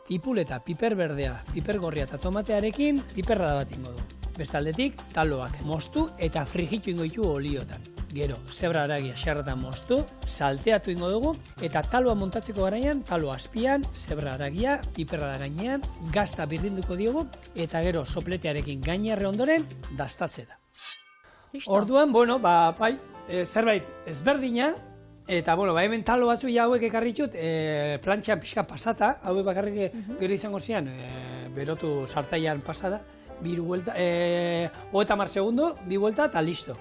Ipuleta, piper berdea, piper gorria eta tomatearekin, piperra da bat ingo du. Bestaldetik, taloak moztu eta frigitu ingo ditu oliotan. Gero, zebra haragia xarratan moztu, salteatu ingo dugu, eta taloa montatzeko garaian, talo azpian, zebra haragia, piperra da gainean, gazta birrinduko diogu, eta gero sopletearekin gainarre ondoren, dastatzea. Orduan, bueno, zerbait ezberdina, eta, bueno, hemen talo batzu hauek ekarritxut, plantxan pixka pasata, hauek bakarrik gero izango zian, berotu sartaian pasada, 30 segundo, 2 vuelta, eta listo.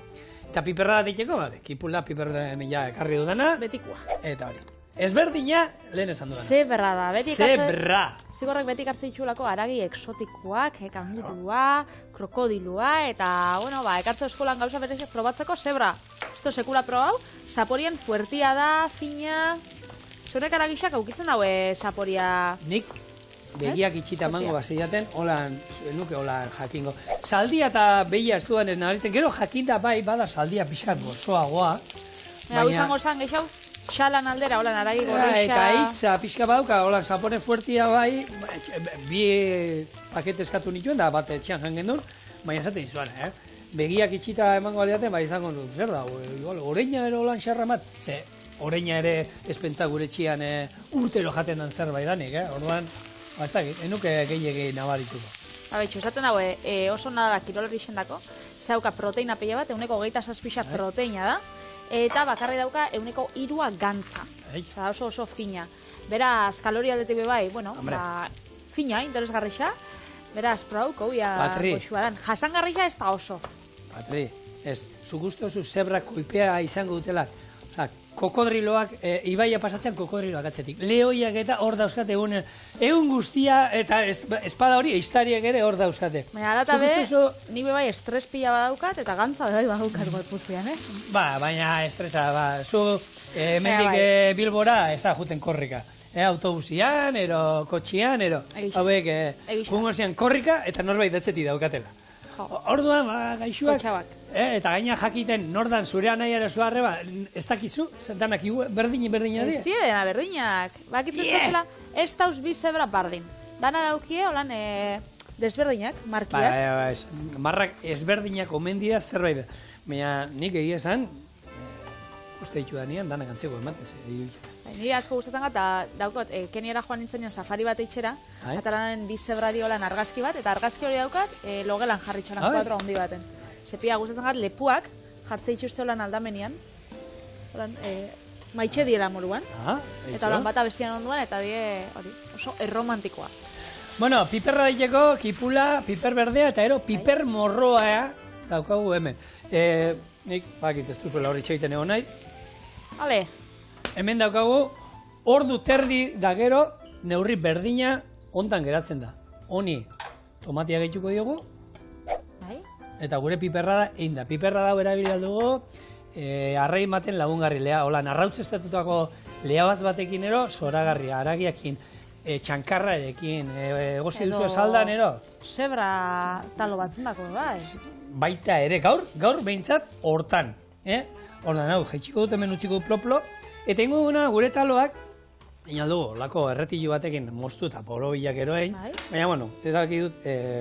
Eta piperra da diteko, kipula, piperra hemen ja ekarri dudana. Betikoa. Eta hori. ezberdina, lehen esan duena. Zebra da, beti Zebra. Zigorrek beti ekartzen ditxulako haragi eksotikoak, kangurua, krokodilua, eta, bueno, ekartzen eskolan gauza berezak probatzeko zebra. Esto sekula probau, saporian fuertia da, fina... Zunek haragixak aukitzen daue saporia... Nik begiak itxita mango baziaten, nuke holan jakingo. Saldia eta behia ez duan ez nabaritzen, gero jakinda bai bada saldia pixkat gozoagoa. Hau izango zan, geixau, xalan aldera, holan haragi gorroxa... Eta eiza pixka badauka, holan sapone fuertia bai, bi pakete eskatu nituen, da bat etxean jangen duen, baina esaten izuan, begiak itxita emango aliaten, bai izango duen, zer da, oreina ero holan xarra mat, oreina ere espentza gure txian urtero jaten dan zerbait danik, orduan, ez da, enuke gehiagei nabarituko. Betxo, esaten dago, oso nada kirolari xendako, zauka proteina pila bat, euneko 27 proteina da, eta bakarri dauka euneko 3 gantza. Oso fina. Beraz, kaloria detik bai, bueno, fina, interesgarrixa, beraz, probauko, goxua dan. Jasangarrixa ez da oso. Patri, ez, zuk uste oso zebra koipea izango dutela. Kokodriloak, ibaia pasatzean kokodriloak atzetik. Lehoiak eta hor dauzkate egun guztia, eta espada hori, eiztariak ere hor dauzkate. Baina, alata be, ni bai estres pila badaukat, eta gantza bai badaukat gorputzean, Baina estresa, zu hemendik Bilbora ez da juten korrika. Autobusian, ero kotxian, ero. Hauek, jungozian korrika, eta norbait datzeti daukatela. Orduan, gaixuak, eta gaina jakiten nordan zurea nahi ere zuarre, ez dakizu, zentanak berdina dira. Ez dira, berdinak. Bakitzu ez duzela, ez dauz bi zebra bardin. Dana daukie, holan, desberdinak, markiak. Marrak ezberdinak omen dira zerbait. Baina nik egia esan, uste ditu da nian, danak antzeko ematez. Ni asko gustatzen gata, daukot, Keniara joan nintzen safari bat eitxera, ataranen bi zebrari holan argazki bat, eta argazki hori daukat, logelan jarri txaran 4 handi baten. Sepia gustatzen gat, lepuak jartzei txuste holan aldamenian, holan, maitxe diela moruan, eta holan bata bestian onduan, eta die, hori, oso erromantikoa. Bueno, piperra daiteko, kipula, piper berdea, eta ero, piper morroa daukagu hemen. Nik, bakit, ez duzuela hori txeiten egon nahi. Ale. Hemen daukagu, ordu terdi da gero, neurri berdina ontan geratzen da. Honi, tomatia gehituko diogu, eta gure piperra da, egin da. Piperra da erabili dugu, arrei maten lagungarri, holan, arrautz estatutako lehabaz batekin ero, zoragarri, haragiakin, txankarrarekin, egozi duzu esaldan ero. Zebra talo batzen dako, bai? Baita ere, gaur behintzat hortan. Hortan, hau, jaitxiko dut hemen utziko ploplo, eta ingo duguna gure taloak, inaldugu, lako erretilu batekin moztu eta porobilak eroein, baina, bueno, erabaki dut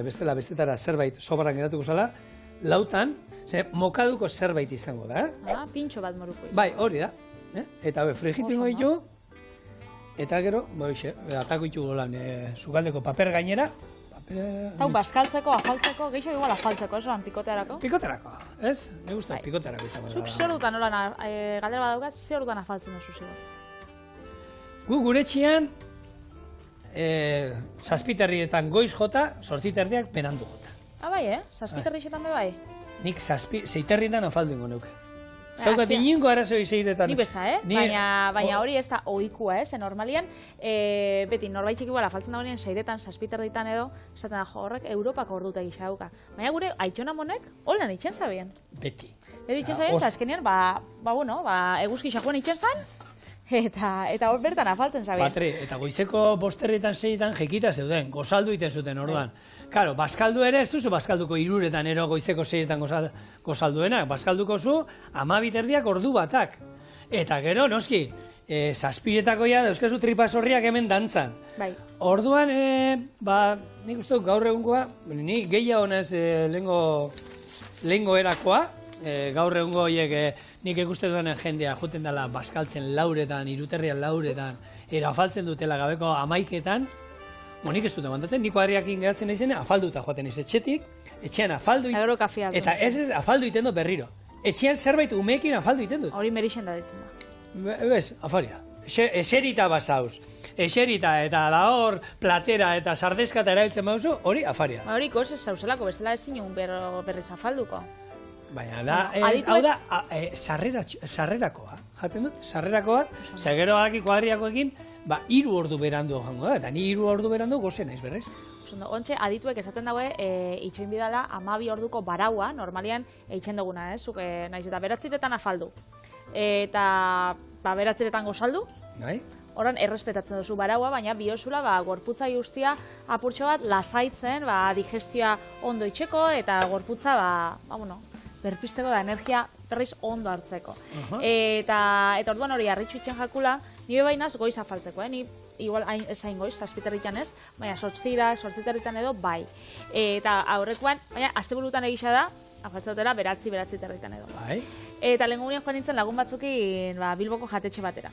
bestetara zerbait sobran geratuko zala, lautan, mokaduko zerbait izango da, pintxo bat moruko izan. Bai, hori da, eta frigitu ingo ditu, eta gero, atako ditu golan, sukaldeko paper gainera, hau, baskaltzeko, afaltzeko, geixo igual afaltzeko, ez lan, pikotearako? Pikotearako, ez? Me gusta pikotearako izango da. Zuk zer dutan, galdera bat daukat, zer dutan afaltzen duzu zigo? Gu gure txian, zazpiterrietan goiz jota, sortziterriak penandu jota. Bai, zazpiterrietan be bai? Nik zeiterrietan afaldu ingo neuke. Ez daukat iningo arazoi zeitetan. Nik besta, baina hori ez da ohikua, normalian, beti norbaitxik igual afaltzen dagoenean zeidetan, zazpiterritan edo, esaten da horrek Europako orduta gisa dauka. Baina gure aitxona monek, holan itxen zabien. Beti. Beti itxen zabien, azkenean, eguzki xakuan itxen zan, eta hor bertan afaltzen zabien. Patri, eta goizeko bosterrietan zeitan jekita zeuden, gozaldu iten zuten orduan. Karo, baskaldu ere ez duzu baskalduko 3etan ero goizeko 6etan gozalduenak. Baskalduko zu 12 ordu batak. Eta gero, noski, zazpiretako ja dauzkazu tripasorriak hemen dantzan. Bai. Orduan, nik uste dut gaur egungoa, ni gehiago honez lehengo erakoa, gaur egungo horiek nik ikuste duenen jendea juten dela baskaltzen lauretan, iruterrian lauretan, erafaltzen dutela gabeko 11etan, nik ez dut emantatzen, niko harriakin geratzen nahi afalduta joaten iz etxetik, etxean afaldu eta ez afaldu iten dut berriro. Etxean zerbait umeekin afaldu iten dut. Hori merixen da ditzen da. Bez, afaria. Eserita basauz. Eserita eta da hor platera eta sardezkata erabiltzen bauzu, hori afaria. Hori ez zauzelako, bestela ez zinun berriz afalduko. Baina da, hau da, sarrerakoa. jaten dut, sarrerako bat, gero kuadriakoekin, 3 ordu berandu joango da, eta ni 3 ordu berandu goze naiz, berrez? Ontxe, adituek esaten daue, itxoin bidala 12 orduko baraua, normalian eitzen duguna, zuk naiz eta 9 afaldu. Eta 9 gozaldu, horan errespetatzen duzu baraua, baina biosula gorputza guztia apurtxo bat lasaitzen, digestioa ondo itxeko, eta gorputza, berpisteko da energia berriz ondo hartzeko. Eta orduan hori harritxu itxen jakula, nire bainaz goiz afaltzeko, ni igual ez hain goiz, 7 ez, baina 8 edo bai. Eta aurrekoan, baina asteburutan egisa da, afaltzautela 9 edo. Eta lehen gurean joan nintzen lagun batzukin Bilboko jatetxe batera.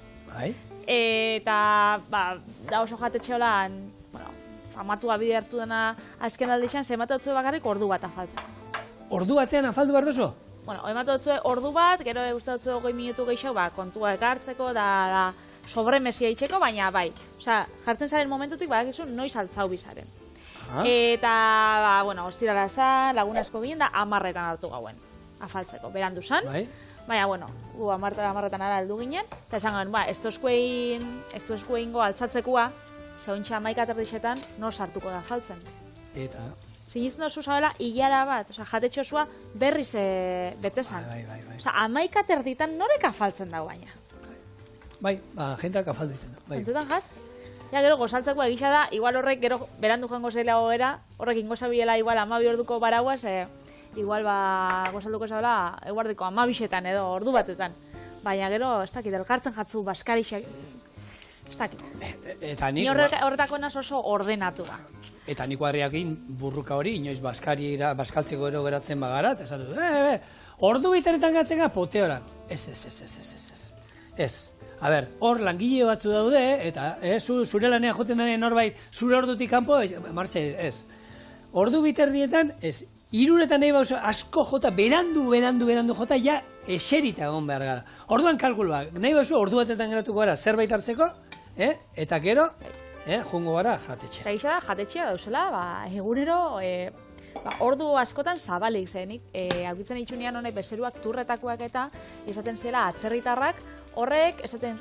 Eta da oso jatetxe holan, famatua bide hartu dena azken aldixan, ze ematu dutzu bakarrik ordu bat afaltzen. Ordu batean afaldu behar duzu? Bueno, ematu dutzu ordu bat, gero uste dutzu 20 minutu gehiago, kontua ekartzeko, da sobremesia itxeko, baina bai. Osea, jartzen zaren momentutik badakizu noiz altzau bizaren. Eta, ostirala zan, laguna asko ginen da 10etan hartu gauen afaltzeko. Berandu zan, baina, gu 10etan ara heldu ginen, eta esan gauen, ez eskueingo altzatzekoa, zeuntxa 11 no sartuko da afaltzen. Eta? Sinisten dozu zabela, hilara bat, jatetxe osua berriz betezan. Osa, 11 norek afaltzen dago baina. Bai, jentak afalditzen da. Entzutan jat? Ja, gero, gozaltzeko egisa da, igual horrek, gero, berandu joango zeilago era, horrek ingo zabiela igual 12 orduko barauaz, igual gozalduko zabela, eguardiko 12etan edo ordu batetan. Baina gero, ez dakit, elkartzen jatzu, baskarixak, ez dakit. Ni horretako naz oso ordenatu da. Eta niko harriakin burruka hori, inoiz baskaltzeko ero geratzen bagara, eta esatu, ordu biteretan gatzen gara, poteoran. Ez. A ber, hor langile batzu daude, eta zure lanean joten denean norbait, zure ordutik kanpo, martxe, ez. Ordu biterdietan, ez, 3etan nahi bauzu asko jota, berandu jota, ja eserita egon behar gara. Orduan kalkulua, nahi bauzu ordu batetan geratuko gara zerbait hartzeko, eta gero, jungo gara jatetxea. Eta isa da, jatetxea dauzela, egunero, ordu askotan zabalik zenik, aurkitzen itxunian honek bezeruak turretakoak eta esaten zela atzerritarrak, horrek esaten,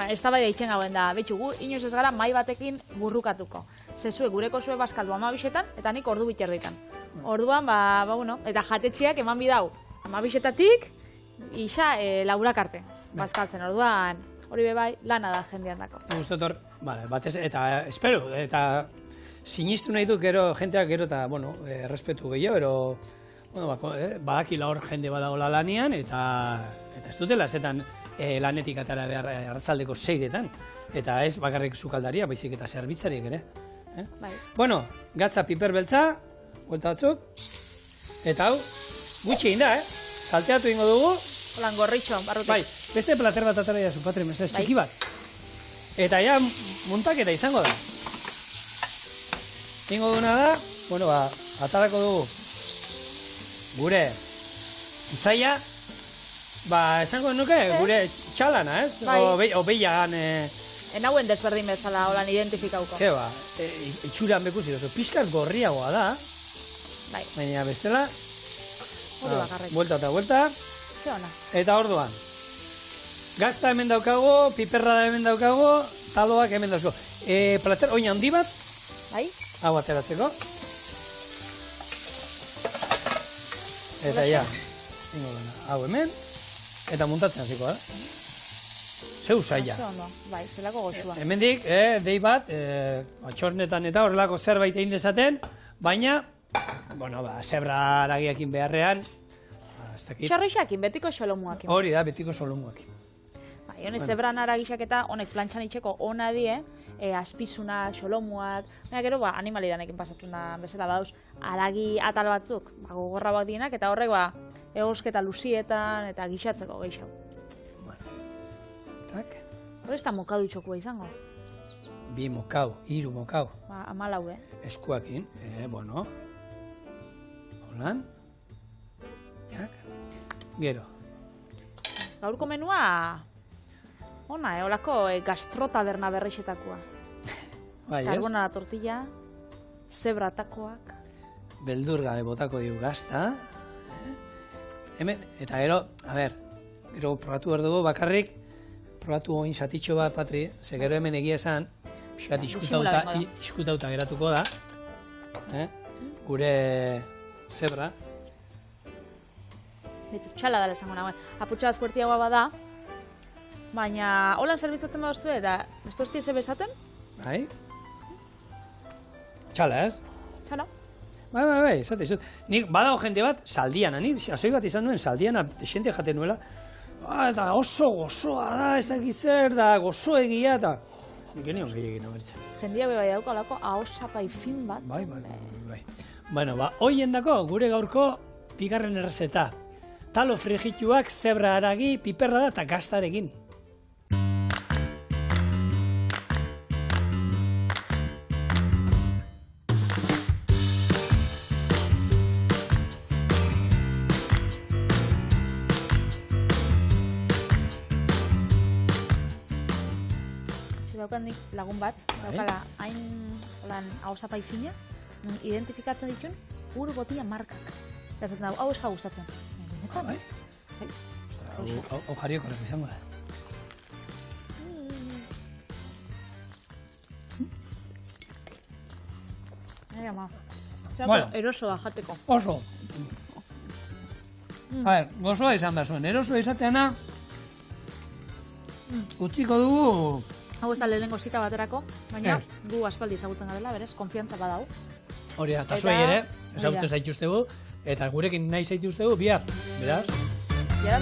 ez da bai eitzen gauen da, betxu gu, inoiz ez gara mai batekin burrukatuko. Zezue, gureko zue baskaldu 12etan eta nik ordu biterditan. Orduan, eta jatetxeak eman bidau 12etatik, isa laurak arte, baskaltzen. Orduan, hori bebai, lana da jendean dako. Gustotor, batez, eta espero, eta sinistu nahi dut gero, jenteak gero eta, errespetu gehiago, badakila hor jende badagola lanian, eta ez dutela zetan lanetik atara behar hartzaldeko 6etan. Eta ez bakarrik sukaldaria, baizik eta zerbitzariek ere. Bueno, gatza piper beltza, buelta batzuk, eta hau, gutxi egin da, salteatu ingo dugu. Holan gorritxo, barrutik. Bai, beste plater bat atara jazu, Patri, mesez, txiki bat. Eta ja, muntaketa izango da. Ingo duna da, atarako dugu gure itzaia, esango nuke, gure txalana, ez? O behiagan... Enauen desberdin bezala, holan identifikauko. Keba, itxuran bekusi dozu, pixkaz gorriagoa da, baina bestela, buelta eta buelta, eta orduan, gazta hemen daukago, piperra da hemen daukago, taloak hemen daukago. Plater, oin handi bat, hau ateratzeko. Eta ja, hau hemen, eta muntatzen hasiko, Zeu zaila. Bai, zelako goxua. Hemendik, dei bat, txornetan eta horrelako zerbait egin dezaten, baina, zebra aragiakin beharrean, ez dakit. Txarrixakin, betiko xolomuakin. Hori da, betiko xolomuakin. Bai, honek zebran aragixak eta honek plantxan itxeko ona die, azpizuna, xolomuak, gero animalidanekin pasatzen da bezala dauz, aragi atal batzuk, gogorra bat dienak, eta horrek egosketa luzietan eta gixatzeko gehiago. Hore ez da mokadu txokua izango? 2 mokau, 3 mokau. 14, Eskuakin, holan. Gero. Gaurko menua, holako gastrotaberna berrixetakoa. Carbonara tortilla, zebra takoak. Beldur gabe botako diu gazta. Eta gero, Gero probatu behar dugu bakarrik, probatu oin satitxo bat, Patri, ze gero hemen egia esan, pixkat iskutauta geratuko da, gure zebra. Bitu, txala dala esango nagoen. Aputxa bat fuertiagoa bada, baina holan zerbitzatzen badoztu eta ez tozti eze besaten? Bai? Txala, ez? Txala. Bai, esate. Nik badago jende bat, saldiana, nik azoi bat izan nuen saldiana, xente jaten nuela, eta oso gozoa da, ez dakit zer da, gozo egia, eta nik enion gehiagin abertzen. Jendia bai daukalako ahosapai fin bat. Bai. Bueno, hoien dako, gure gaurko bigarren errezeta. Talo frijituak, zebra haragi, piperra da eta gaztarekin. Daukandik lagun bat, daukala hain ahosapai fina, identifikatzen ditun ur botila markak. Eta zaten dago, hau ez gustatzen. Bai? Hau jarioko horrek izango da. Ega ma. Zerako erosoa jateko. Oso. A ver, gozoa izan behar zuen. Erosoa izateana utziko dugu. Hau ez da lehenengo zita baterako, baina gu aspaldi ezagutzen garela, berez, konfiantza badau. Hori da, eta zuei ere, ezagutzen zaituztegu, eta gurekin nahi zaituztegu bihar, beraz? Bihar,